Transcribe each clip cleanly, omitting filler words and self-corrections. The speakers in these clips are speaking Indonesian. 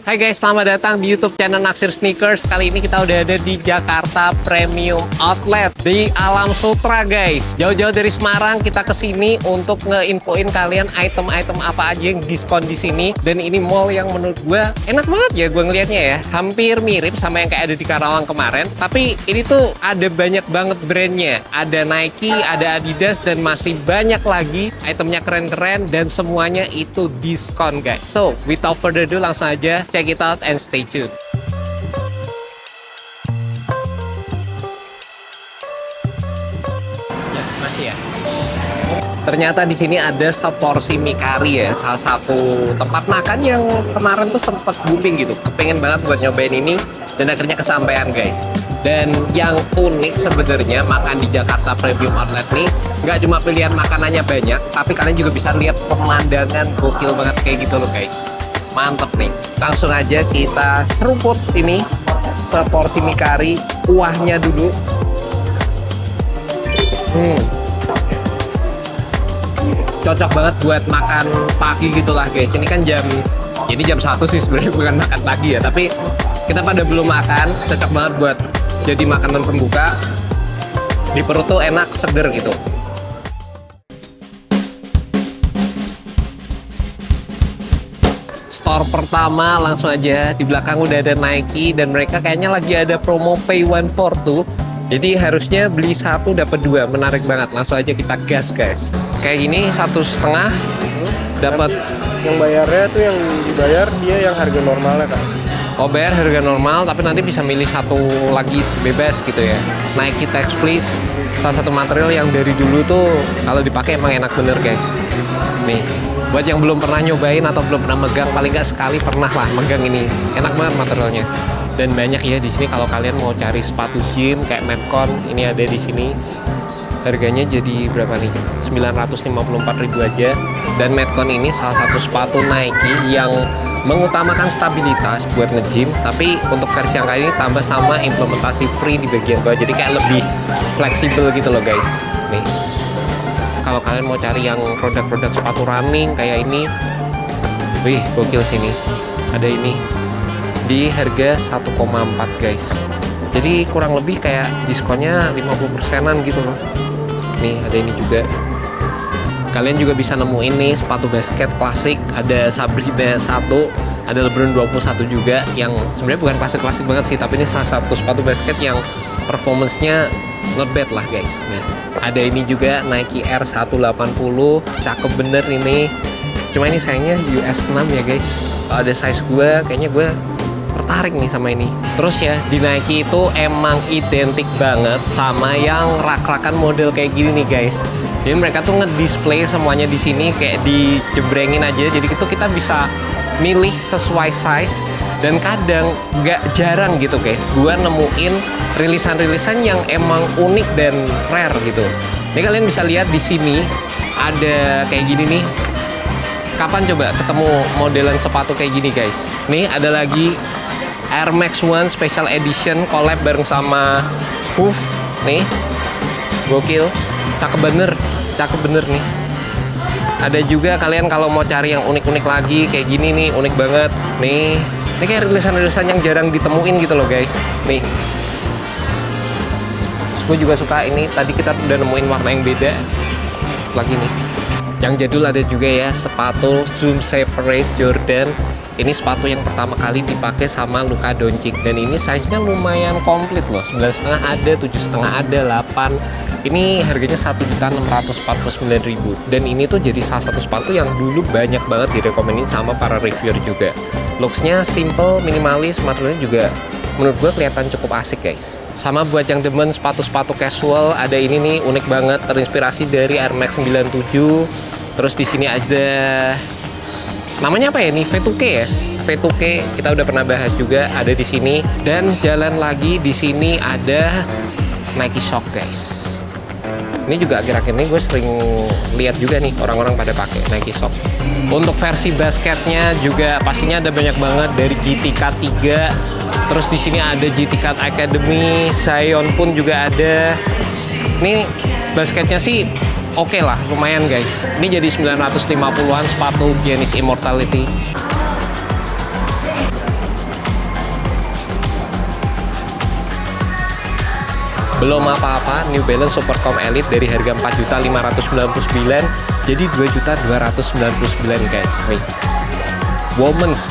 Hai guys, selamat datang di YouTube channel Naksir Sneakers. Kali ini kita udah ada di Jakarta Premium Outlet di Alam Sutra guys. Jauh-jauh dari Semarang kita kesini untuk ngeinfoin kalian item-item apa aja yang diskon di sini. Dan ini mall yang menurut gue enak banget ya gue ngelihatnya ya. Hampir mirip sama yang kayak ada di Karawang kemarin. Tapi ini tuh ada banyak banget brandnya. Ada Nike, ada Adidas, dan masih banyak lagi. Itemnya keren-keren dan semuanya itu diskon guys. So, without further ado langsung aja check it out and stay tuned. Ya, masih ya. Ternyata di sini ada seporsi mie kari ya, salah satu tempat makan yang kemarin tuh sempat booming gitu. Kepengen banget buat nyobain ini dan akhirnya kesampaian guys. Dan yang unik sebenarnya makan di Jakarta Premium Outlet nih, nggak cuma pilihan makanannya banyak, tapi kalian juga bisa lihat pemandangan gokil banget kayak gitu loh guys. Mantep nih, langsung aja kita seruput ini seporsi mie kari, kuahnya dulu. Cocok banget buat makan pagi gitulah guys. Ini kan jam 1 sih sebenarnya, bukan makan pagi ya, tapi kita pada belum makan, cocok banget buat jadi makanan pembuka. Di perut tuh enak, seger gitu. Store pertama langsung aja di belakang udah ada Nike dan mereka kayaknya lagi ada promo pay one for two. Jadi harusnya beli satu dapat dua, menarik banget. Langsung aja kita gas guys. Kayak gini 1,5 dapat. Yang bayarnya tuh yang dibayar dia yang harga normalnya kan. Oh, bayar harga normal tapi nanti bisa milih satu lagi bebas gitu ya. Nike Tech Please, salah satu material yang dari dulu tuh kalau dipakai emang enak bener guys. Nih, buat yang belum pernah nyobain atau belum pernah megang, paling nggak sekali pernah lah megang ini. Enak banget materialnya. Dan banyak ya di sini kalau kalian mau cari sepatu gym kayak Metcon, ini ada di sini. Harganya jadi berapa nih? 954.000 aja. Dan Metcon ini salah satu sepatu Nike yang mengutamakan stabilitas buat nge-gym, tapi untuk versi yang kali ini tambah sama implementasi free di bagian bawah. Jadi kayak lebih fleksibel gitu loh guys. Nih. Kalau kalian mau cari yang produk-produk sepatu running kayak ini, wih gokil sini. Ada ini di harga 1,4 guys. Jadi kurang lebih kayak diskonnya 50%-an gitu loh. Nih ada ini juga. Kalian juga bisa nemuin nih sepatu basket klasik. Ada Sabrina 1, ada LeBron 21 juga, yang sebenarnya bukan klasik-klasik banget sih, tapi ini salah satu sepatu basket yang performance-nya not bad lah guys. Nah, ada ini juga Nike Air 180, cakep bener ini. Cuma ini sayangnya US 6 ya guys. Kalau ada size gue, kayaknya gue tertarik nih sama ini. Terus ya di Nike itu emang identik banget sama yang rak-rakan model kayak gini nih guys. Jadi mereka tuh nge-display semuanya di sini kayak dijebrengin aja. Jadi itu kita bisa milih sesuai size. Dan kadang nggak jarang gitu guys, gua nemuin rilisan-rilisan yang emang unik dan rare gitu. Ini kalian bisa lihat di sini ada kayak gini nih. Kapan coba ketemu modelan sepatu kayak gini guys? Nih ada lagi Air Max One Special Edition collab bareng sama Hoof. Nih gokil, cakep bener nih. Ada juga kalian kalau mau cari yang unik-unik lagi kayak gini nih, unik banget nih. Ini kayak rilisan-rilisan yang jarang ditemuin gitu loh guys. Nih, terus gue juga suka ini. Tadi kita udah nemuin warna yang beda lagi nih. Yang jadul ada juga ya, sepatu Zoom Separate Jordan. Ini sepatu yang pertama kali dipakai sama Luka Doncic. Dan ini size-nya lumayan komplit loh. 9,5 ada, 7,5 ada, 8. Ini harganya 1.649.000. Dan ini tuh jadi salah satu sepatu yang dulu banyak banget direkomenin sama para reviewer juga. Looks-nya simple, minimalis, materialnya juga menurut gue kelihatan cukup asik guys. Sama buat yang demen sepatu-sepatu casual, ada ini nih unik banget, terinspirasi dari Air Max 97. Terus di sini ada namanya apa ya nih? V2K ya. V2K kita udah pernah bahas juga, ada di sini. Dan jalan lagi di sini ada Nike Shock guys. Ini juga akhir-akhir ini gue sering lihat juga nih orang-orang pada pakai Nike Shock. Untuk versi basketnya juga pastinya ada banyak banget, dari GT Cut 3. Terus di sini ada GT Cut Academy, Zion pun juga ada. Ini basketnya sih oke lah, lumayan guys. Ini jadi 950-an sepatu Giannis Immortality. Belum apa-apa, New Balance Supercom Elite dari harga 4.599 jadi 2.299 guys. Nih, Women's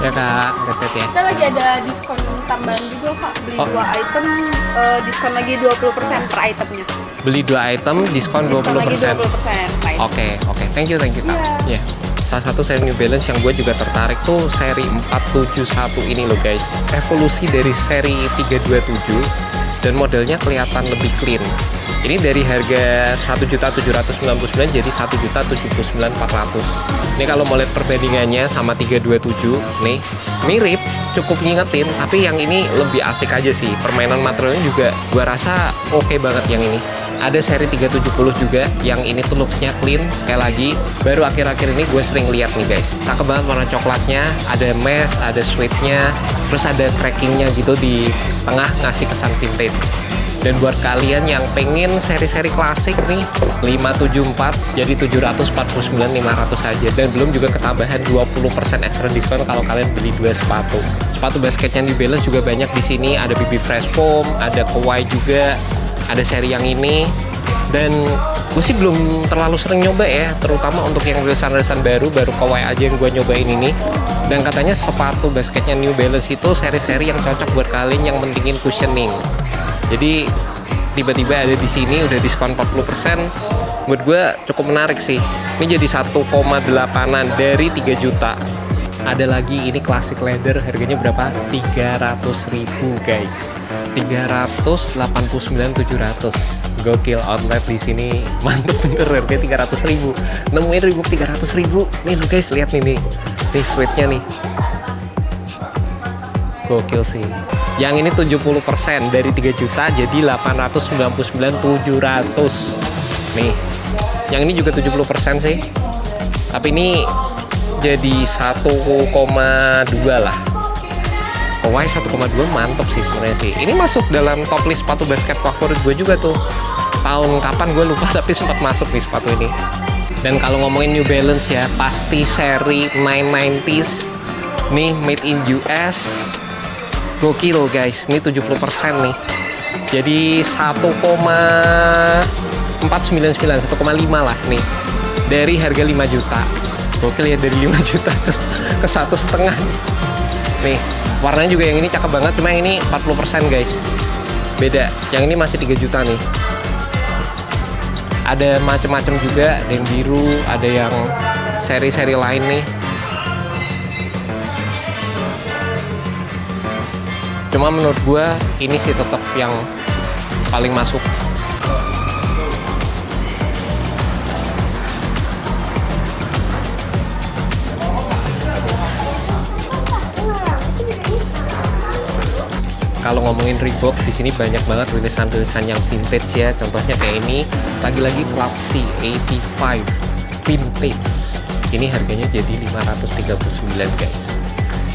ya kak, dapat ya. Kita lagi ada diskon tambahan juga kak, beli 2 item diskon lagi 20% per itemnya. Beli 2 item diskon 20%. Lagi 20% per item. Oke, thank you kak. Iya. Ya. Salah satu seri New Balance yang gue juga tertarik tuh seri 471 ini loh guys. Evolusi dari seri 327 dan modelnya kelihatan lebih clean. Ini dari harga 1.799 jadi 1.079.400. Ini kalau mau lihat perbandingannya sama 327 nih, mirip, cukup ngingetin, tapi yang ini lebih asik aja sih. Permainan materialnya juga gua rasa oke banget yang ini. Ada seri 370 juga yang ini tuh looksnya clean. Sekali lagi baru akhir-akhir ini gue sering lihat nih guys, cakep banget warna coklatnya, ada mesh, ada suede-nya, terus ada trackingnya gitu di tengah ngasih kesan vintage. Dan buat kalian yang pengen seri-seri klasik nih 574 jadi 749.500 saja, dan belum juga ketambahan 20% extra diskon kalau kalian beli 2 sepatu. Sepatu basketnya New Balance juga banyak di sini, ada BB Fresh Foam, ada Kawhi juga, ada seri yang ini. Dan gue sih belum terlalu sering nyoba ya, terutama untuk yang rilisan-rilisan baru Kawhi aja yang gue nyobain ini. Dan katanya sepatu basketnya New Balance itu seri-seri yang cocok buat kalian yang mentingin cushioning. Jadi tiba-tiba ada di sini udah diskon 40%, buat gue cukup menarik sih. Ini jadi 1,8an dari 3 juta. Ada lagi ini classic leather, harganya berapa? 300.000 guys. 389.700. Gokil, outlet di sini mantep bener, harganya 300.000. Nemuin Reebok 300.000. Nih lu guys, lihat nih sweatnya nih. Gokil sih. Yang ini 70% dari 3 juta jadi 899.700. Nih. Yang ini juga 70% sih. Tapi ini jadi 1,2 lah. Kawhi 1,2 mantep sih sebenarnya sih. Ini masuk dalam top list sepatu basket favorit gue juga tuh. Tahun kapan gue lupa tapi sempat masuk nih sepatu ini. Dan kalau ngomongin New Balance ya, pasti seri 990s. Nih made in US. Gokil guys, ini 70% nih. Jadi 1,499, 1,5 lah nih. Dari harga 5 juta. Gokil ya, dari 5 juta ke 1,5. Nih, warnanya juga yang ini cakep banget, cuma yang ini 40% guys. Beda, yang ini masih 3 juta nih. Ada macam-macam juga, ada yang biru, ada yang seri-seri lain nih. Cuma menurut gue ini sih tetap yang paling masuk. Kalau ngomongin Reebok, di sini banyak banget rilisan-rilisan yang vintage ya. Contohnya kayak ini, lagi-lagi Clubsy 85 vintage. Ini harganya jadi 539 guys.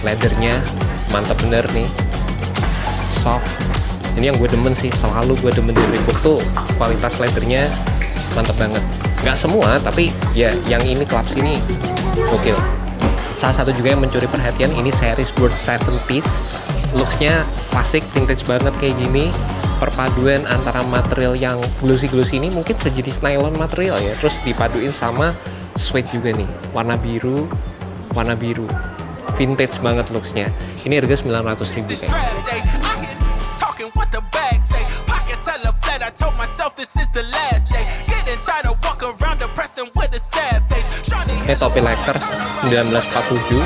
Leathernya mantap bener nih. Soft. Ini yang gue demen sih, selalu gue demen di Reebok tuh kualitas leathernya mantap banget. Nggak semua, tapi ya yang ini Clubsy ini gokil. Salah satu juga yang mencuri perhatian ini series World 70s. Looksnya klasik, vintage banget kayak gini. Perpaduan antara material yang glossy-glossy ini mungkin sejenis nylon material ya, terus dipaduin sama suede juga nih, warna biru. Vintage banget looksnya. Ini harga 900.000 guys. Ini topi Lakers 1947,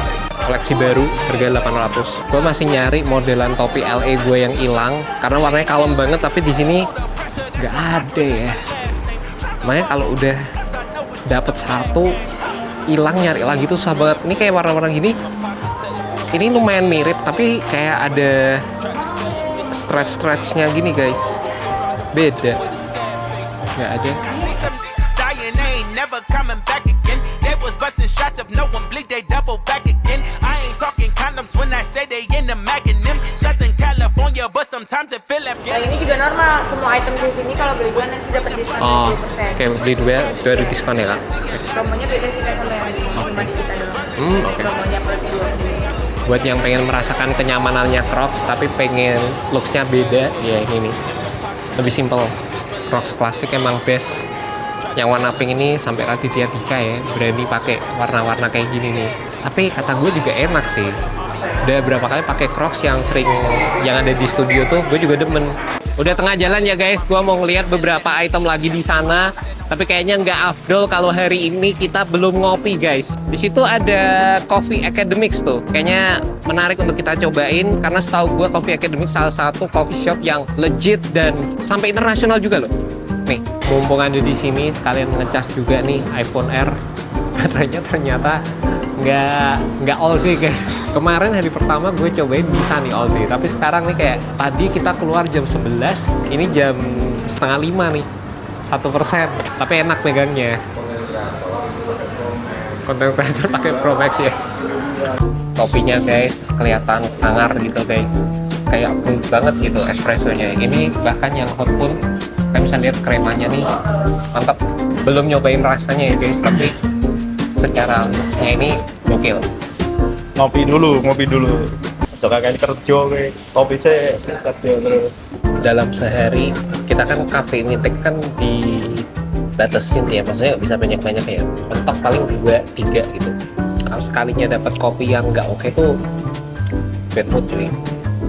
koleksi baru, harga 800. Gue masih nyari modelan topi LA gue yang hilang karena warnanya kalem banget, tapi di sini nggak ada ya. Makanya kalau udah dapet satu hilang, nyari lagi tuh susah banget. Ini kayak warna-warna gini, ini lumayan mirip tapi kayak ada stretch-stretchnya gini guys. Beda, nggak ada. Yang ini juga normal, semua item di sini kalau beli dua nanti dapat diskon 20%. Oke, beli dua ada diskon ya kak. Promonya beda sih sama yang di kita doang. Oke. Promonya plus 20. Buat yang pengen merasakan kenyamanannya Crocs tapi pengen looks-nya beda, ya ini nih. Lebih simple. Crocs klasik emang best. Yang warna pink ini sampai Raditya Dika ya, berani pakai warna-warna kayak gini nih. Tapi kata gue juga enak sih. Udah berapa kali pakai Crocs yang sering yang ada di studio tuh, gue juga demen. Udah tengah jalan ya guys, gue mau ngeliat beberapa item lagi di sana. Tapi kayaknya nggak afdol kalau hari ini kita belum ngopi guys. Di situ ada Coffee Academics tuh, kayaknya menarik untuk kita cobain karena setahu gue Coffee Academics salah satu coffee shop yang legit dan sampai internasional juga loh. Nih, mumpung ada di sini sekalian ngecas juga nih iPhone R. Baterainya ternyata nggak all day guys. Kemarin hari pertama gue cobain bisa nih all day, tapi sekarang nih kayak tadi kita keluar jam 11, ini jam setengah 5 nih, 1%. Tapi enak megangnya. Content creator pakai Pro Max ya. Kopinya guys kelihatan sangar gitu guys, kayak full banget gitu espressonya. Ini bahkan yang hot pun kalian bisa lihat kremanya nih, mantap. Belum nyobain rasanya ya guys, tapi secara looks-nya ini gokil. Ngopi dulu. Coba kali kerja kayak kopi saya kerja terus. Dalam sehari kita kan cafe intake kan dibatasin ya, maksudnya nggak bisa banyak-banyak ya, mentok paling 2-3 gitu. Kalau sekalinya dapat kopi yang nggak oke tuh bad mood cuy.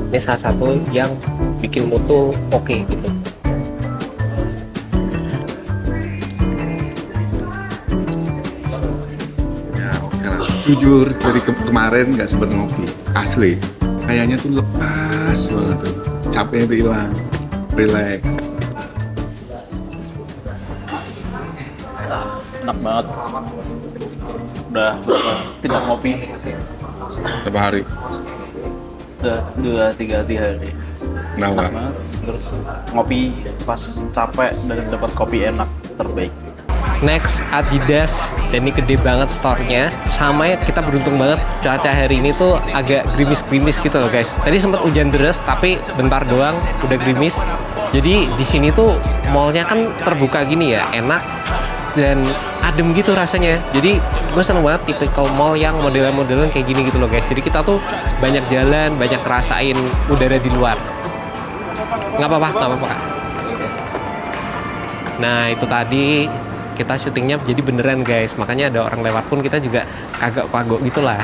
Ini salah satu yang bikin mood tuh oke gitu. Jujur dari kemarin nggak sempet ngopi, asli kayaknya tuh lepas banget tuh, capeknya tuh hilang, relax. Enak banget. Udah berapa tidak ngopi? Berapa hari? Udah 2-3 hari. Enak Kenapa? banget. Terus ngopi pas capek dan dapat kopi enak terbaik. Next Adidas, dan ini gede banget store-nya. Sama ya, kita beruntung banget cuaca hari ini tuh agak gerimis-gerimis gitu loh guys. Tadi sempat hujan deras tapi bentar doang udah gerimis. Jadi di sini tuh mallnya kan terbuka gini ya, enak dan adem gitu rasanya. Jadi gue seneng banget tipikal mall yang model-modelan kayak gini gitu loh guys. Jadi kita tuh banyak jalan, banyak ngerasain udara di luar. Nggak apa-apa Kak. Nah itu tadi kita syutingnya jadi beneran guys, makanya ada orang lewat pun kita juga kagak pagok gitulah.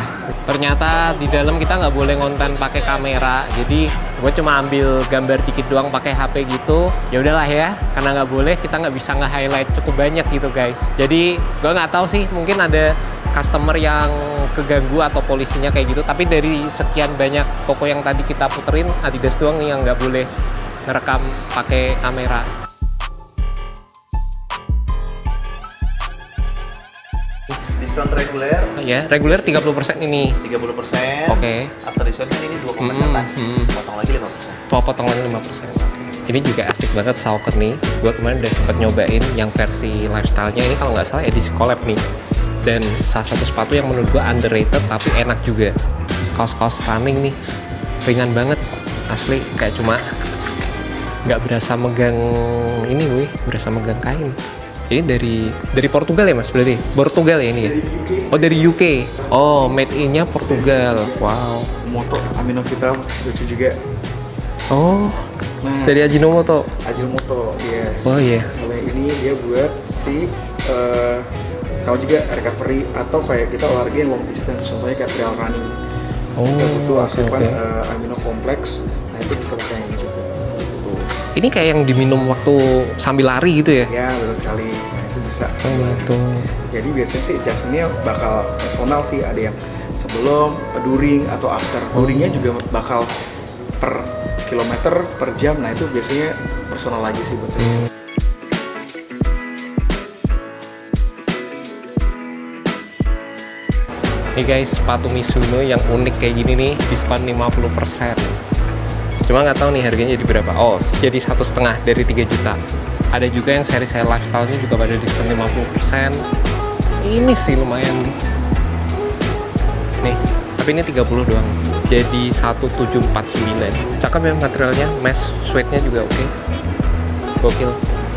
Ternyata di dalam kita nggak boleh ngonten pakai kamera, jadi gue cuma ambil gambar dikit doang pakai HP gitu. Ya udahlah ya, karena nggak boleh kita nggak bisa nge-highlight cukup banyak gitu guys. Jadi gue nggak tahu sih, mungkin ada customer yang keganggu atau polisinya kayak gitu. Tapi dari sekian banyak toko yang tadi kita puterin, Adidas doang nih yang nggak boleh ngerekam pakai kamera. Diskon reguler Ya, reguler 30% ini. 30%. Oke. After diskon ini 2,8. Potong lagi 5%. Potong lagi 5%. Ini juga asik banget Saucony nih. Gue kemarin udah sempat nyobain yang versi lifestyle-nya. Ini kalau nggak salah edisi collab nih. Dan salah satu sepatu yang menurut gue underrated tapi enak juga. Kaos-kaos running nih, ringan banget. Asli kayak cuma nggak berasa megang ini, wih, berasa megang kain. Ini dari Portugal ya mas, berarti Portugal ya ini ya? Oh dari UK. Oh made in-nya Portugal. Wow. Moto Aminovita lucu juga. Oh Nah, dari Ajinomoto. Ajinomoto, ya. Oh iya. Kalau yang ini dia buat si sama juga recovery atau kayak kita olahraga yang long distance, contohnya kayak trail running. Oh Kita butuh asupan oke. amino kompleks. Nah itu bisa pakai yang ini juga. Gitu. Ini kayak yang diminum waktu sambil lari gitu ya? Ya betul sekali. Nah itu bisa. Oh gitu. Jadi biasanya sih adjustmentnya bakal personal sih, ada yang sebelum, during, atau after. Duringnya juga bakal per kilometer, per jam, nah itu biasanya personal lagi sih buat saya. Nih guys, sepatu Mizuno yang unik kayak gini nih, diskon 50%. Cuma nggak tahu nih harganya jadi berapa. Oh, jadi 1,5 dari 3 juta. Ada juga yang seri saya lifestyle-nya juga pada diskon 50%. Ini sih lumayan nih. Nih, tapi ini 30 doang. Jadi 1749. Cakep ya materialnya, mesh suede-nya juga oke. Gokil.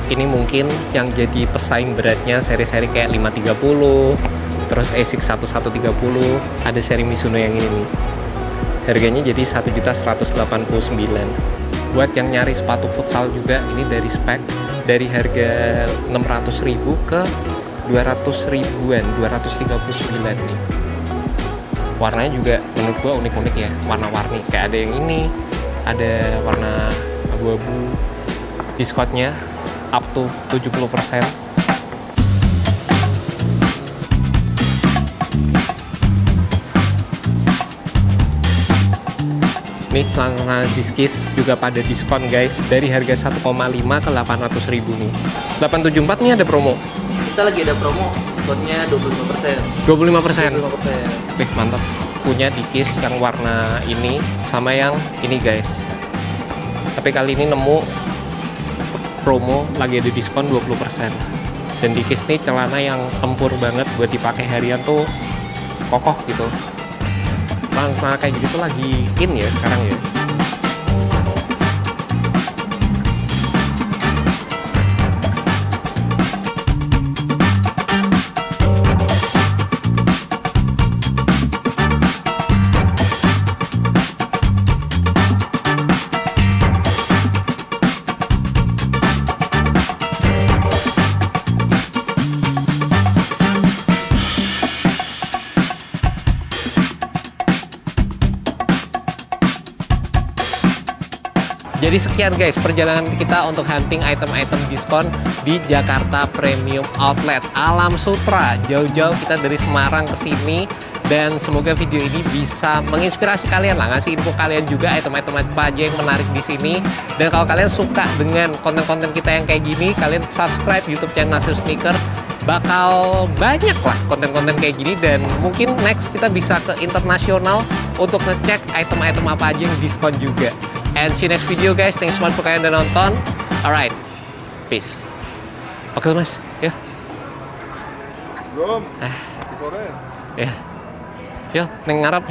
Ini mungkin yang jadi pesaing beratnya seri-seri kayak 530, terus ASICS 1130, ada seri Mizuno yang ini nih. Harganya jadi 1.189.000. Buat yang nyari sepatu futsal juga, ini dari spek dari harga 600.000 ke 200 ribuan, 239 nih. Warnanya juga menurut gua unik-unik ya, warna-warni. Kayak ada yang ini, ada warna abu-abu. Diskonnya up to 70%. Ini celana Diskis juga pada diskon guys, dari harga 1,5 ke 800.000 nih. 874 nih ada promo. Kita lagi ada promo, diskonnya 25%. 25%. 25%. Wih, mantap. Punya Dikis yang warna ini sama yang ini guys. Tapi kali ini nemu promo lagi ada diskon 20%. Dan Dikis nih celana yang tempur banget buat dipakai harian tuh kokoh gitu. Celana kayak gitu tuh lagi in ya sekarang ya. Jadi sekian guys perjalanan kita untuk hunting item-item diskon di Jakarta Premium Outlet Alam Sutra. Jauh-jauh kita dari Semarang ke sini, dan semoga video ini bisa menginspirasi kalian lah, ngasih info kalian juga item-item apa aja yang menarik di sini. Dan kalau kalian suka dengan konten-konten kita yang kayak gini, kalian subscribe YouTube channel Nasir Sneakers. Bakal banyak lah konten-konten kayak gini, dan mungkin next kita bisa ke internasional untuk ngecek item-item apa aja yang diskon juga. And see you next video guys. Thanks so much for kalian udah nonton. Alright, peace. Oke mas, ya. Belum, masih sore. Ya. Yo, neng ngarep.